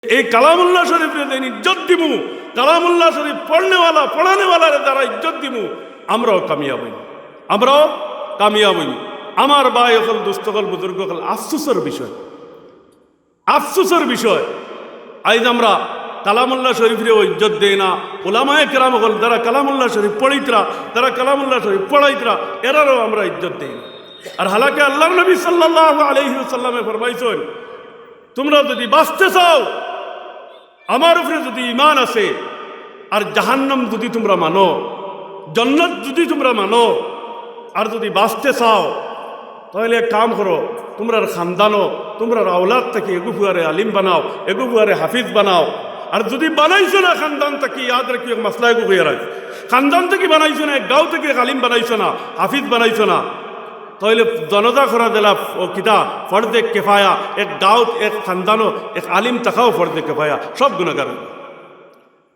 এই কালামুল্লাহ শরীফের দিন ইজ্জত দিমু, কালামুল্লাহ শরীফ পড়নেওয়ালা পড়ানেওয়ালার দ্বারা ইজ্জত দিমু, আমরাও কামিয়াব হইব, আমরাও কামিয়াব হইব। আমার ভাই হল দুস্থ হল বুজুর্গ হল আফসোসের বিষয়, আফসোসের বিষয় আজ আমরা কালামুল্লাহ শরীফেও ইজ্জত দেয় না। ওলামায়ে কেরাম হল যারা কালামুল্লাহ শরীফ পড়িতরা, যারা কালামুল্লাহ শরীফ পড়াইতরা, এরারও আমরা ইজ্জত দেই না। আর হালাকে আল্লাহ নবী সাল্লাল্লাহু আলাইহি ওয়াসাল্লামে ফরমাইছেন, তোমরা যদি বাঁচতে চাও, আমার উপরে যদি ঈমান আছে, আর জাহান্নাম যদি তোমরা মানো, জান্নাত যদি তোমরা মানো, আর যদি বাঁচতে চাও, তাহলে এক কাম করো, তোমরার খানদানো, তোমরার আওলাদ থেকে এগুফুয়ারে আলিম বানাও, এগুফুয়ারে হাফিজ বানাও। আর যদি বানাইছো না খানদান থেকে, ইয়াদ রাখি এক মাসলা এগুফুয়ার খানদান থেকে বানাইছো না, এক গাঁও থেকে এক আলিম বানাইছো না, হাফিজ বানাইছো না, তাহলে জনতা করা দিলা ও কিতা ফর্দে কেফায়া, এক গাঁও এক খানদানো এক আলিম তাকাও ফর্দে কেফায়া, সব গুণাগার।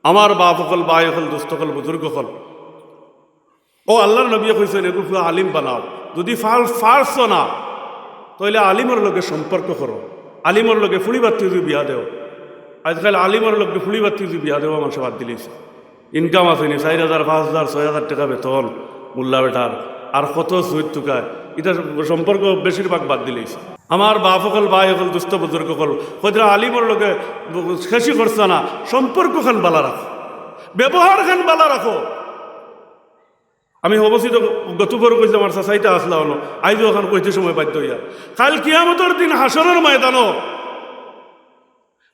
আমার বাপ হল, ভাই হল, দুস্থ হল, বুজুর্গ হল, ও আল্লাহর নবী কইছেন এগুফুয়া আলিম বানাও। যদি ফার্স না, তাহলে আলিমর লগে সম্পর্ক করো, আলিমর লগে ফুড়ি বাতি যদি বিয়া দেও। আজকাল আলিমর লগে ফুড়ি বাতি যদি বিয়া দেওয়া মানুষ বাদ দিলেছে। ইনকাম আসেনি 4,000 5,000 6,000 টাকা বেতন মোল্লা বেটার, আর কত সুদ টুকায়, এটা সম্পর্ক বেশিরভাগ বাদ দিলেছে। আমার বাপ হল, ভাই হল, দুস্থ বুজুর্গ হল, হয়তো আলিমর লগে খেসি করছে না, সম্পর্ক খান বালা রাখো, ব্যবহার খান বালা রাখো। আমি অবস্থিত গতবার কইছি আমার চাচাইটা আসলা হলো, আইজও ওখান কইতে সময় বাধ্য হইয়া। কাল কিয়ামতের দিন হাসরের ময়দানও,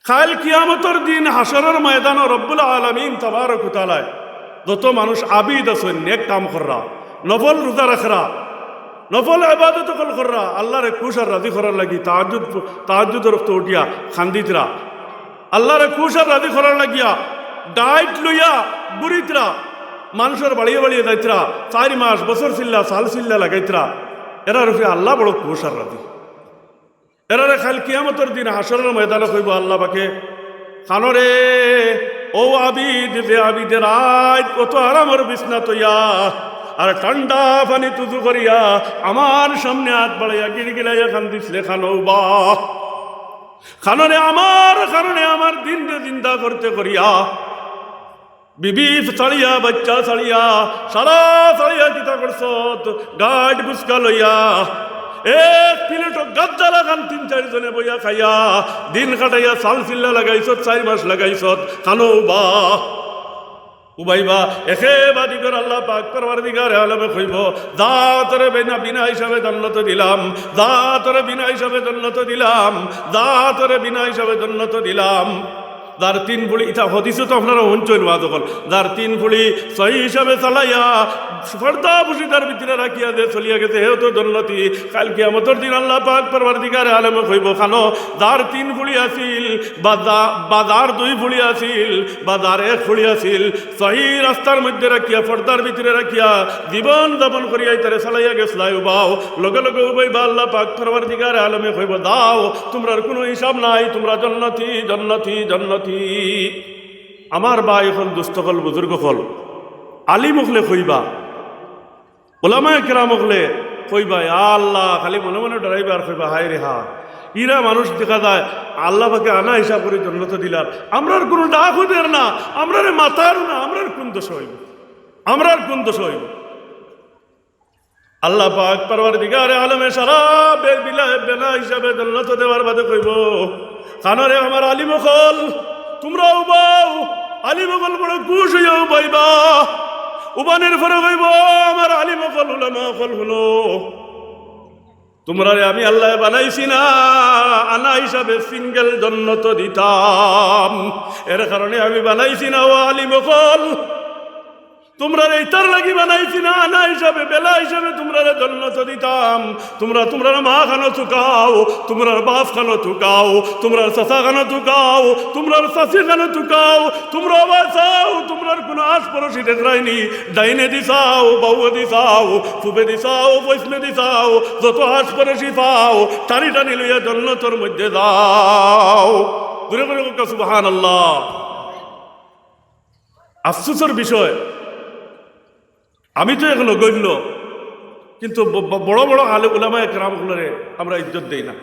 কাল কিয়ামতের দিন হাসরের ময়দানও রব্বুল আলামিন তাবারক ওয়া তাআলা যত মানুষ আবিদ আছেন, নেক কাম কররা, নফল রোজা রাখরা, নফল ইবাদত কররা, আল্লাহরে খুশ আর রাজি করার লাগি তাহাজ্জুদের রক্ত উঠিয়া খান্দিতরা, আল্লাহরে খুশ আর রাজি করার লাগিয়া ডাইট লইয়া বুড়িতরা, মানুষের বাড়িয়ে বাড়িয়ে যাইতরা, 4 মাস বছর চিল্লা সাল চিল্লা লাগাইতরা, এরা রূপে আল্লাহ বড় খুশ আর রাজি। এরারে খাল কিয়ামতের দিন হাসরের ময়দানে কইব আল্লাহ পাকে, খানরে ও আবিদ, যে আবিদের রাত কত আরামের বিছনা তৈয়া আর ঠান্ডা পানি তুজু করিয়া আমার সামনে হাত বাড়াইয়া গিড়গিড়াইয়া খান দিসলে, খানো বা খানরে আমার কারণে আমার দিন চিন্তা করতে করিয়া, বিবি ছাড়িয়া বাচ্চা ছাড়িয়া সারা ছাড়িয়া কিতা করছ, গাড বুসকা লইয়া এক প্লেট গাদ্দালা খান 3-4 জনে বইয়া খাইয়া দিন কাটাইয়া সাল চিল্লা লাগাইছ, 4 মাস লাগাইছ, খানো বা উবাইবা একেবাদি করে আল্লাহ পাক পরওয়ারদিগার আলমে কইব, যা তোরে বিনা হিসাবে জান্নাত দিলাম, যা তোরে বিনা হিসাবে জান্নাত দিলাম, যা তোরে বিনা হিসাবে জান্নাত দিলাম। যার 3 ফুলি, এটা হদিসও তো আপনারা অঞ্চল বাদ হল, যার 3 ফুলি সহি হিসাবে চালাইয়া ফর্দা বসিদার ভিতরে রাখিয়া যে চলিয়া গেছে, হেও তো জান্নাতি। কাল কিয়ামতের দিন আল্লাহ পাক পরওয়ারদিগার আলমে কইব, খানো যার 3 ফুলি আছিল বা যার 2 ফুলি আছিল বা যার 1 ফুলি আছিল, সহি রাস্তার মধ্যে রাখিয়া ফর্দার ভিতরে রাখিয়া জীবন যাপন করিয়া তারে চালাইয়া গেছলাই, উবাও লগে লগে উবাইবা আল্লাহ পাক পরওয়ারদিগার আলমে কইব, দাও তোমরার কোনো হিসাব নাই, তোমরা জান্নাতি জান্নাতি জান্নাতি। আমার ভাই হল, দুস্থ হল, বুজুর্গ হল, আলিম হলে কইবা, ওলামায়ে কেরাম হলে কইবা, আল্লাহ খালি মনে মনে ডরাইবা আর কইবা, হায় রে হা, ইরা মানুষ দেখা যায় আল্লাহ পাকে আনা হিসাব করে জন্নত দিলার, আমরার কোনো ডাক হইদের না, আমরার মাথার না, আমরার কোন দোষ হইব, আমরার কোন দোষ হইব। আল্লাহ পাক পরওয়ারদিগারে আলমে সারা বেলা হিসাবে জন্নত দেওয়ার বাদে কইব, কানরে আমার আলিম হল, তোমরা উবাও, আলিম হল বড় খুশ হইয়া উবাইবা, উবানের পরে কইব, আমার আলিম হল, উলামা হল হলো, তোমরা আমি আল্লাহ বানাইছি না আনা হিসাবে সিঙ্গেল জন্নত দিতাম, এর কারণে আমি বানাইছি না ও আলিম হল, তোমরা এইটার লাগি বানাইছি না আনা হিসাবে বেলা হিসাবে তোমরা জন্নত দিতাম। তোমরা মা খানো চুকাও, তোমরা বাপ খানো চুকাও, তোমরা চাচা খানো চুকাও, তোমরা চাচি খানো চুকাও, তোমরা বাঁচাও, তোমরা কোনো আশপড়শি দেখরাইনি, ডাইনে দিছাও, বাউয়ে দিছাও, ফুবে দিছাও, পৈসমে দিছাও, যত আশপড়শি পাও টানি টানি লইয়া জন্নতর মধ্যে যাও। দূরে করে সুবহানাল্লাহ। আফসোসের বিষয়, আমি তো এখনো গণ্য, কিন্তু বড় বড় আলেম উলামায়ে কেরামগুলোরে আমরা ইজ্জত দেই না।